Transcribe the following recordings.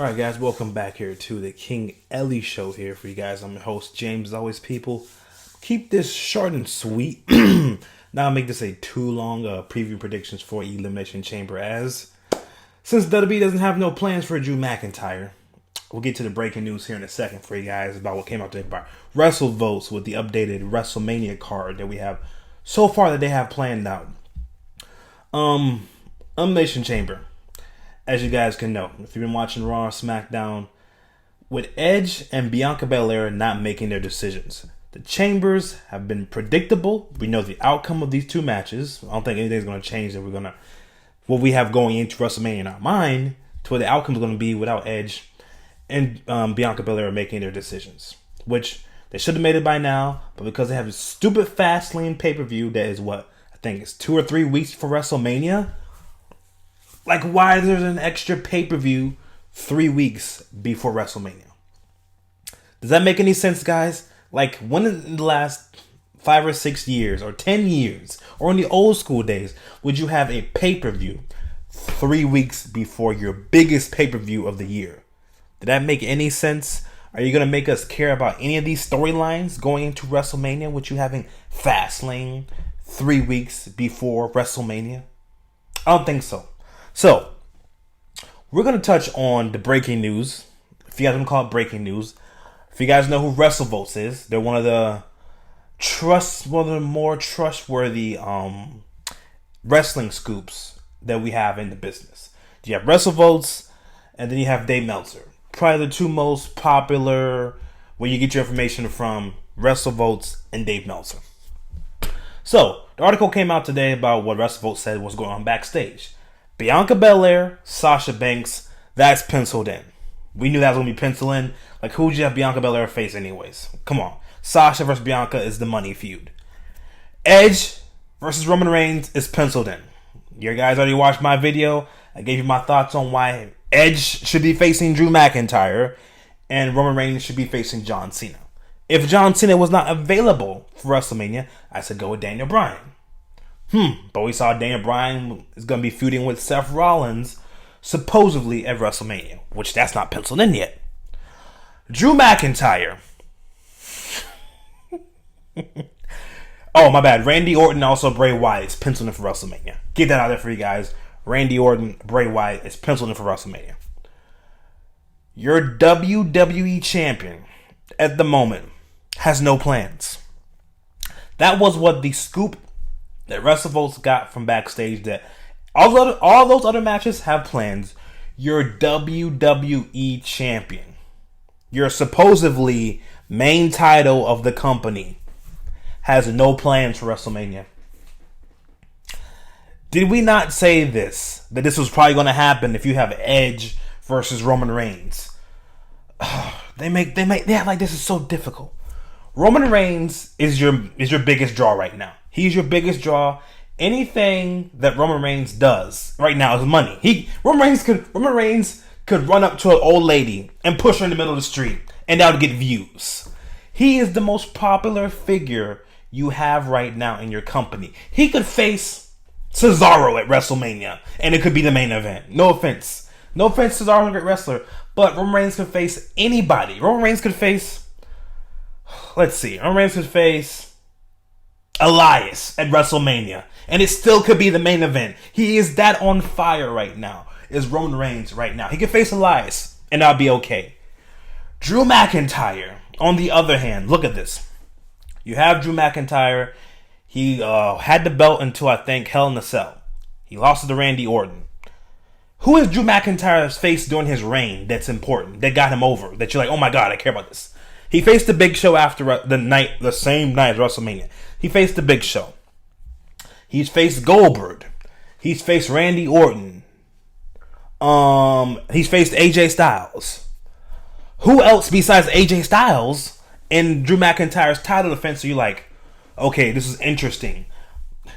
Alright guys, welcome back here to the King Ellie show here for you guys. I'm your host, James. As always, people, keep this short and sweet. Now make this a too long preview predictions for Elimination Chamber, as since WWE doesn't have no plans for Drew McIntyre, we'll get to the breaking news here in a second for you guys about what came out today by WrestleVotes with the updated WrestleMania card that we have so far that they have planned out. Elimination Chamber. As you guys can know, if you've been watching Raw or Smackdown, with Edge and Bianca Belair not making their decisions, the chambers have been predictable. We know the outcome of these two matches. I don't think anything's going to change. That what we have going into WrestleMania in our mind to what the outcome is going to be without Edge and Bianca Belair making their decisions, which they should have made it by now. But because they have a stupid Fastlane pay-per-view that is what I think is 2 or 3 weeks for WrestleMania. Like, why is there an extra pay-per-view 3 weeks before WrestleMania? Does that make any sense, guys? Like, when in the last 5 or 6 years, or 10 years, or in the old school days, would you have a pay-per-view 3 weeks before your biggest pay-per-view of the year? Did that make any sense? Are you going to make us care about any of these storylines going into WrestleMania with you having Fastlane 3 weeks before WrestleMania? I don't think so. So, we're going to touch on the breaking news. If you guys want to call it breaking news. If you guys know who WrestleVotes is, they're one of the more trustworthy wrestling scoops that we have in the business. You have WrestleVotes, and then you have Dave Meltzer. Probably the two most popular where you get your information from, WrestleVotes and Dave Meltzer. So, the article came out today about what WrestleVotes said was going on backstage. Bianca Belair, Sasha Banks, that's penciled in. We knew that was going to be penciled in. Like, who would you have Bianca Belair face anyways? Come on. Sasha versus Bianca is the money feud. Edge versus Roman Reigns is penciled in. You guys already watched my video. I gave you my thoughts on why Edge should be facing Drew McIntyre and Roman Reigns should be facing John Cena. If John Cena was not available for WrestleMania, I said go with Daniel Bryan. But we saw Daniel Bryan is going to be feuding with Seth Rollins, supposedly at WrestleMania, which that's not penciled in yet. Drew McIntyre. Oh, my bad. Randy Orton, also Bray Wyatt is penciled in for WrestleMania. Get that out there for you guys. Randy Orton, Bray Wyatt is penciled in for WrestleMania. Your WWE champion at the moment has no plans. That was what the scoop that WrestleVotes got from backstage, that all those other matches have plans. Your WWE champion, your supposedly main title of the company, has no plans for WrestleMania. Did we not say this? That this was probably going to happen if you have Edge versus Roman Reigns? They act like this is so difficult. Roman Reigns is your biggest draw right now. He's your biggest draw. Anything that Roman Reigns does right now is money. Roman Reigns could run up to an old lady and push her in the middle of the street, and that would get views. He is the most popular figure you have right now in your company. He could face Cesaro at WrestleMania, and it could be the main event. No offense, Cesaro's a great wrestler, but Roman Reigns could face anybody. Roman Reigns could face Elias at WrestleMania, and it still could be the main event. He is that on fire right now, is Roman Reigns right now. He could face Elias, and I'll be okay. Drew McIntyre, on the other hand, look at this. You have Drew McIntyre. He had the belt until, I think, Hell in a Cell. He lost it to Randy Orton. Who is Drew McIntyre's face during his reign that's important, that got him over, that you're like, oh my God, I care about this? He faced the Big Show after the same night as WrestleMania. He faced the Big Show. He's faced Goldberg. He's faced Randy Orton. He's faced AJ Styles. Who else besides AJ Styles in Drew McIntyre's title defense are you like, okay, this is interesting?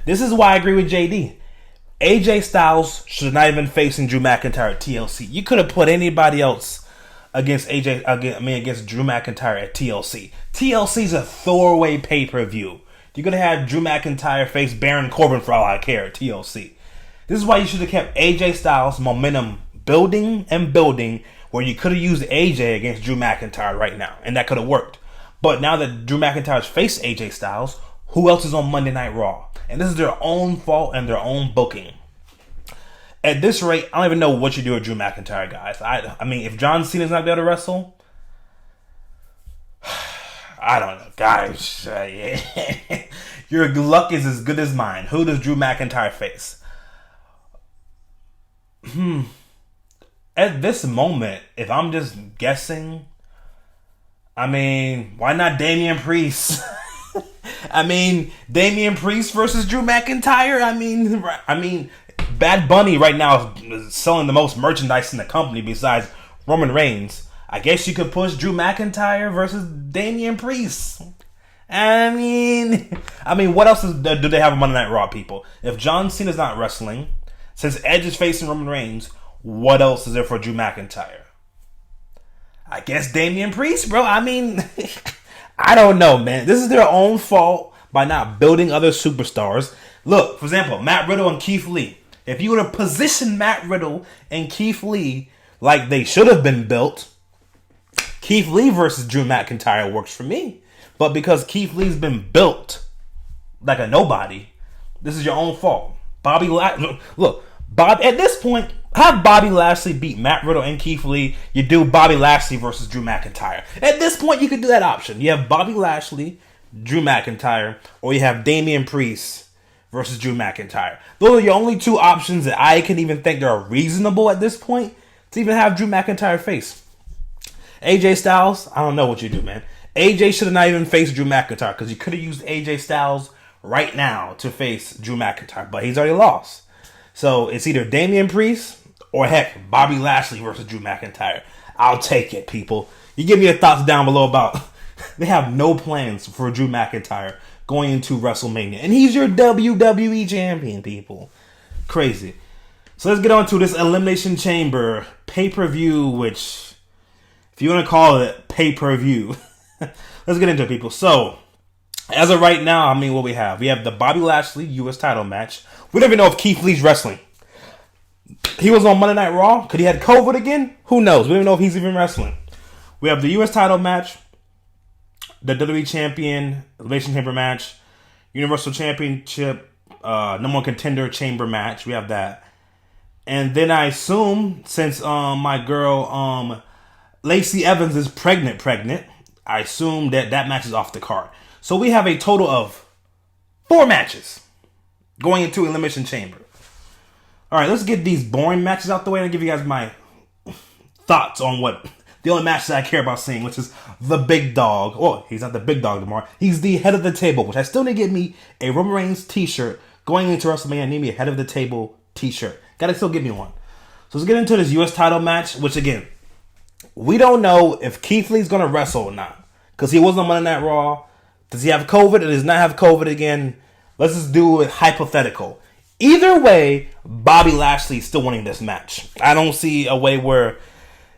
This is why I agree with JD. AJ Styles should not have been facing Drew McIntyre at TLC. You could have put anybody else against Drew McIntyre at TLC. TLC's a throwaway pay-per-view. You're going to have Drew McIntyre face Baron Corbin for all I care at TLC. This is why you should have kept AJ Styles' momentum building where you could have used AJ against Drew McIntyre right now, and that could have worked. But now that Drew McIntyre's faced AJ Styles, who else is on Monday Night Raw? And this is their own fault and their own booking. At this rate, I don't even know what you do with Drew McIntyre, guys. I mean, if John Cena's not there to wrestle, I don't know, guys. Your luck is as good as mine. Who does Drew McIntyre face? At this moment, if I'm just guessing, I mean, why not Damian Priest? I mean, Damian Priest versus Drew McIntyre? I mean, Bad Bunny right now is selling the most merchandise in the company besides Roman Reigns. I guess you could push Drew McIntyre versus Damian Priest. I mean, what else do they have on Monday Night Raw, people? If John Cena's not wrestling, since Edge is facing Roman Reigns, what else is there for Drew McIntyre? I guess Damian Priest, bro. I mean, I don't know, man. This is their own fault by not building other superstars. Look, for example, Matt Riddle and Keith Lee. If you would have positioned Matt Riddle and Keith Lee like they should have been built, Keith Lee versus Drew McIntyre works for me. But because Keith Lee's been built like a nobody, this is your own fault. At this point, have Bobby Lashley beat Matt Riddle and Keith Lee. You do Bobby Lashley versus Drew McIntyre. At this point, you could do that option. You have Bobby Lashley, Drew McIntyre, or you have Damian Priest versus Drew McIntyre. Those are your only two options that I can even think are reasonable at this point to even have Drew McIntyre face. AJ Styles, I don't know what you do, man. AJ should have not even faced Drew McIntyre because you could have used AJ Styles right now to face Drew McIntyre, but he's already lost. So it's either Damian Priest or heck, Bobby Lashley versus Drew McIntyre. I'll take it, people. You give me your thoughts down below about they have no plans for Drew McIntyre going into WrestleMania. And he's your WWE champion, people. Crazy. So let's get on to this Elimination Chamber pay-per-view, which, if you want to call it pay-per-view, let's get into it, people. So, as of right now, what we have? We have the Bobby Lashley U.S. title match. We don't even know if Keith Lee's wrestling. He was on Monday Night Raw. Could he had COVID again? Who knows? We don't even know if he's even wrestling. We have the U.S. title match, the WWE Champion Elimination Chamber match, Universal Championship, number one contender chamber match. We have that. And then I assume, since my girl Lacey Evans is pregnant, I assume that match is off the card. So we have a total of 4 matches going into Elimination Chamber. All right, let's get these boring matches out the way and give you guys my thoughts on what the only match that I care about seeing, which is the big dog. Oh, he's not the big dog tomorrow. He's the head of the table, which I still need to get me a Roman Reigns t-shirt going into WrestleMania. I need me a head of the table t-shirt. Gotta still give me one. So let's get into this U.S. title match, which again, we don't know if Keith Lee's gonna wrestle or not because he wasn't on Monday Night Raw. Does he have COVID or does he not have COVID again? Let's just do it hypothetical. Either way, Bobby Lashley's still winning this match. I don't see a way where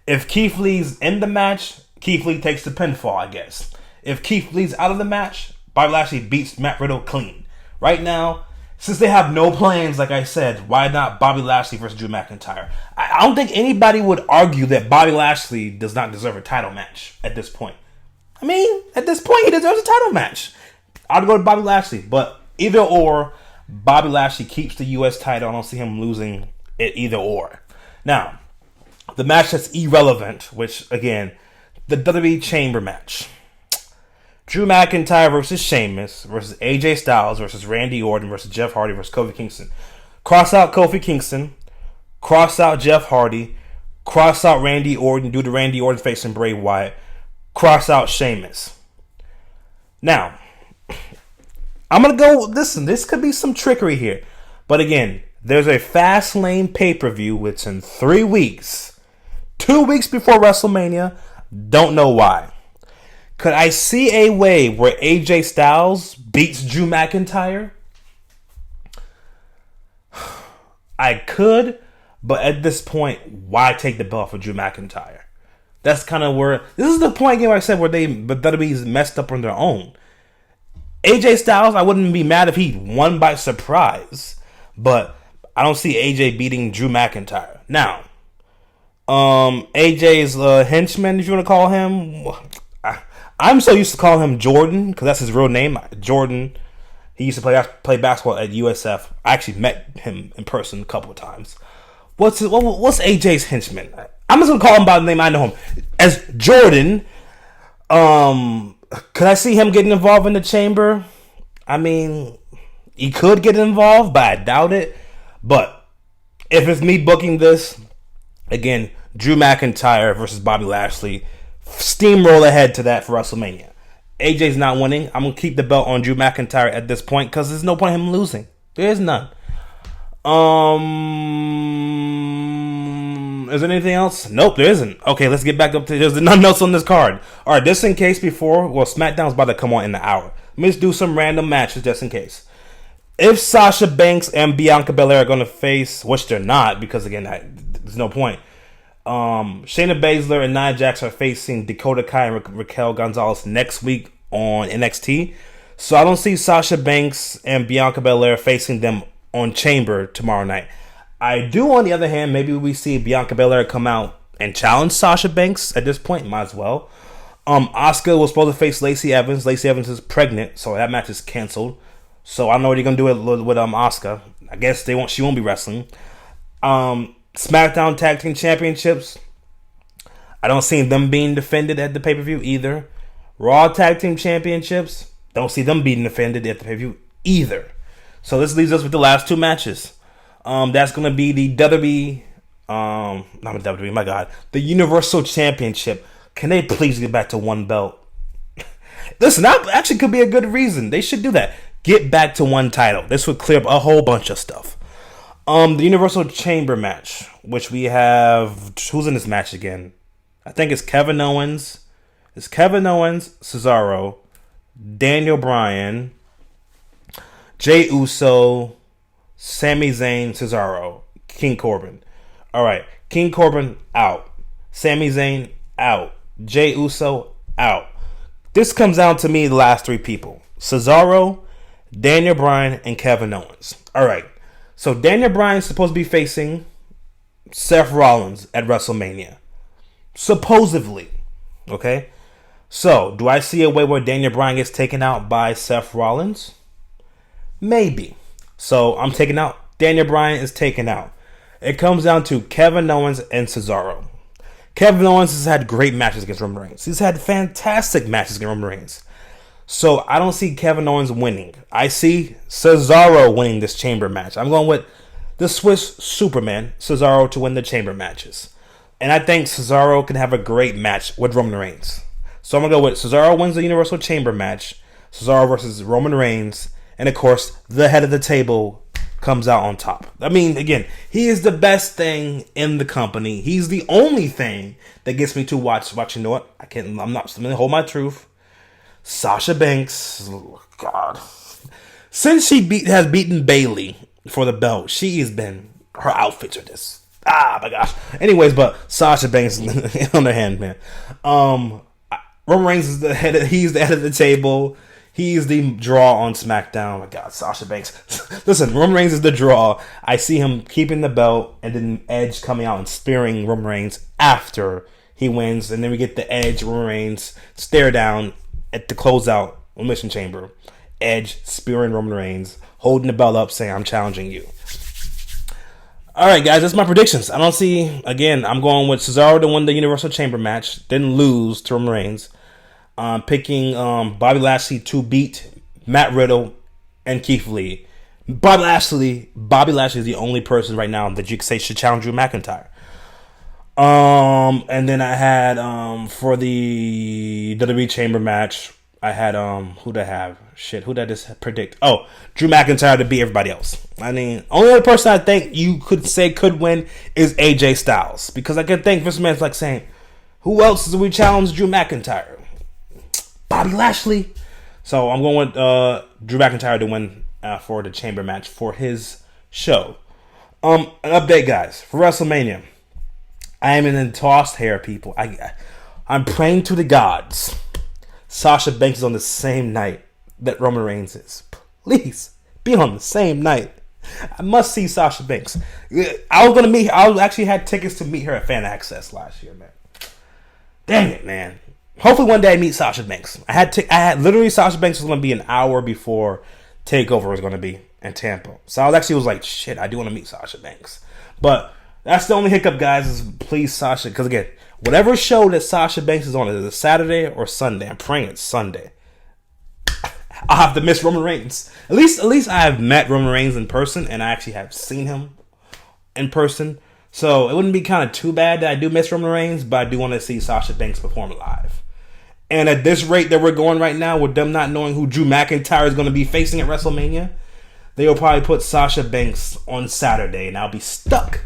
if Keith Lee's in the match, Keith Lee takes the pinfall, I guess. If Keith Lee's out of the match, Bobby Lashley beats Matt Riddle clean. Right now, since they have no plans, like I said, why not Bobby Lashley versus Drew McIntyre? I don't think anybody would argue that Bobby Lashley does not deserve a title match at this point. At this point, he deserves a title match. I'd go to Bobby Lashley, but either or, Bobby Lashley keeps the U.S. title. I don't see him losing it either or. Now, the match that's irrelevant, which, again, the WWE Chamber match. Drew McIntyre versus Sheamus versus AJ Styles versus Randy Orton versus Jeff Hardy versus Kofi Kingston. Cross out Kofi Kingston. Cross out Jeff Hardy. Cross out Randy Orton. Do the Randy Orton facing Bray Wyatt. Cross out Sheamus. Now, I'm going to go, listen, this could be some trickery here. But again, there's a Fastlane pay-per-view, which in 3 weeks, 2 weeks before WrestleMania, don't know why. Could I see a way where AJ Styles beats Drew McIntyre? I could, but at this point, why take the belt for Drew McIntyre? That's kind of where, this is the point again, like I said, where WWE's messed up on their own. AJ Styles, I wouldn't be mad if he won by surprise, but I don't see AJ beating Drew McIntyre. Now, AJ's henchman, if you want to call him. I'm so used to calling him Jordan because that's his real name, Jordan. He used to play basketball at USF. I actually met him in person a couple of times. What's AJ's henchman? I'm just gonna call him by the name I know him as Jordan. Could I see him getting involved in the chamber? I mean, he could get involved, but I doubt it. But if it's me booking this, again, Drew McIntyre versus Bobby Lashley, steamroll ahead to that for WrestleMania. AJ's not winning. I'm going to keep the belt on Drew McIntyre at this point because there's no point in him losing. There is none. Is there anything else? Nope, there isn't. Okay, let's get back up to... There's nothing else on this card. All right, just in case before... Well, SmackDown's about to come on in an hour. Let me just do some random matches just in case. If Sasha Banks and Bianca Belair are going to face... Which they're not, because again, there's no point. Shayna Baszler and Nia Jax are facing Dakota Kai and Raquel Gonzalez next week on NXT. So I don't see Sasha Banks and Bianca Belair facing them on Chamber tomorrow night. I do, on the other hand, maybe we see Bianca Belair come out and challenge Sasha Banks at this point. Might as well. Asuka was supposed to face Lacey Evans. Lacey Evans is pregnant, so that match is canceled. So I don't know what you're gonna do with Asuka. I guess she won't be wrestling. SmackDown Tag Team Championships, I don't see them being defended at the pay-per-view either. Raw Tag Team Championships, don't see them being defended at the pay-per-view either. So this leaves us with the last two matches. That's going to be the WWE, not the WWE, my God, the Universal Championship. Can they please get back to one belt? Listen, that actually could be a good reason. They should do that. Get back to one title. This would clear up a whole bunch of stuff. The Universal Chamber match, which we have... Who's in this match again? I think it's Kevin Owens. It's Kevin Owens, Cesaro, Daniel Bryan, Jey Uso, Sami Zayn, Cesaro, King Corbin. All right, King Corbin out. Sami Zayn out. Jey Uso out. This comes down to me, the last three people. Cesaro, Daniel Bryan, and Kevin Owens. All right. So Daniel Bryan's supposed to be facing Seth Rollins at WrestleMania. Supposedly. Okay? So, do I see a way where Daniel Bryan gets taken out by Seth Rollins? Maybe. So, I'm taking out. Daniel Bryan is taken out. It comes down to Kevin Owens and Cesaro. Kevin Owens has had great matches against Roman Reigns. He's had fantastic matches against Roman Reigns. So, I don't see Kevin Owens winning. I see Cesaro winning this chamber match. I'm going with the Swiss Superman, Cesaro, to win the chamber matches. And I think Cesaro can have a great match with Roman Reigns. So, I'm going to go with Cesaro wins the Universal Chamber match. Cesaro versus Roman Reigns. And, of course, the head of the table comes out on top. I mean, again, he is the best thing in the company. He's the only thing that gets me to watch. You know what? I'm going to hold my truth. Sasha Banks, oh God. Since she has beaten Bayley for the belt, she has been, her outfits are this. My gosh. Anyways, but Sasha Banks on the hand, man. Roman Reigns is he's the head of the table. He's the draw on SmackDown. Oh my God, Sasha Banks. Listen, Roman Reigns is the draw. I see him keeping the belt and then Edge coming out and spearing Roman Reigns after he wins. And then we get the Edge, Roman Reigns stare down at the closeout Elimination Chamber. Edge spearing Roman Reigns, holding the belt up, saying, I'm challenging you. Alright, guys, that's my predictions. I don't see, again, I'm going with Cesaro to win the Universal Chamber match, then lose to Roman Reigns. Picking Bobby Lashley to beat Matt Riddle and Keith Lee. Bobby Lashley is the only person right now that you could say should challenge Drew McIntyre. And then I had for the WWE Chamber match, I had who'd I have? Who did I just predict? Oh, Drew McIntyre to beat everybody else. I mean, only other person I think you could say could win is AJ Styles, because I can think Vince McMahon's like saying, who else do we challenge Drew McIntyre? Bobby Lashley. So I'm going with Drew McIntyre to win for the Chamber match for his show. An update, guys, for WrestleMania. I am in a tossed hair, people. I'm praying to the gods. Sasha Banks is on the same night that Roman Reigns is. Please be on the same night. I must see Sasha Banks. I actually had tickets to meet her at Fan Access last year, man. Dang it, man. Hopefully one day I meet Sasha Banks. I had literally Sasha Banks was going to be an hour before TakeOver was going to be in Tampa. So I was like, shit, I do want to meet Sasha Banks. But that's the only hiccup, guys, is please Sasha. Because again, whatever show that Sasha Banks is on, is it Saturday or Sunday? I'm praying it's Sunday. I'll have to miss Roman Reigns. At least I have met Roman Reigns in person, and I actually have seen him in person. So it wouldn't be kind of too bad that I do miss Roman Reigns, but I do want to see Sasha Banks perform live. And at this rate that we're going right now, with them not knowing who Drew McIntyre is going to be facing at WrestleMania, they will probably put Sasha Banks on Saturday, and I'll be stuck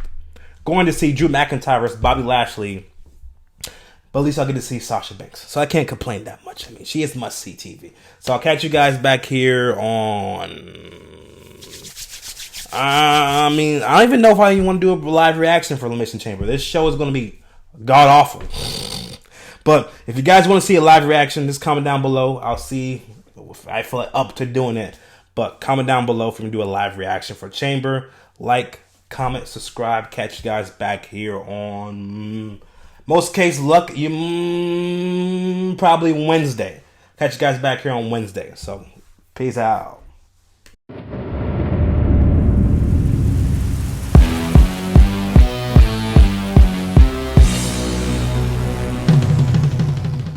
going to see Drew McIntyre versus Bobby Lashley. But at least I'll get to see Sasha Banks. So I can't complain that much. I mean, she is must-see TV. So I'll catch you guys back here on... I don't even know if I even want to do a live reaction for Elimination Chamber. This show is going to be god-awful. But if you guys want to see a live reaction, just comment down below. I'll see if I feel up to doing it. But comment down below if we can do a live reaction for Chamber. Like, comment, subscribe. Catch you guys back here on... most case luck, probably Wednesday. Catch you guys back here on Wednesday. So, peace out.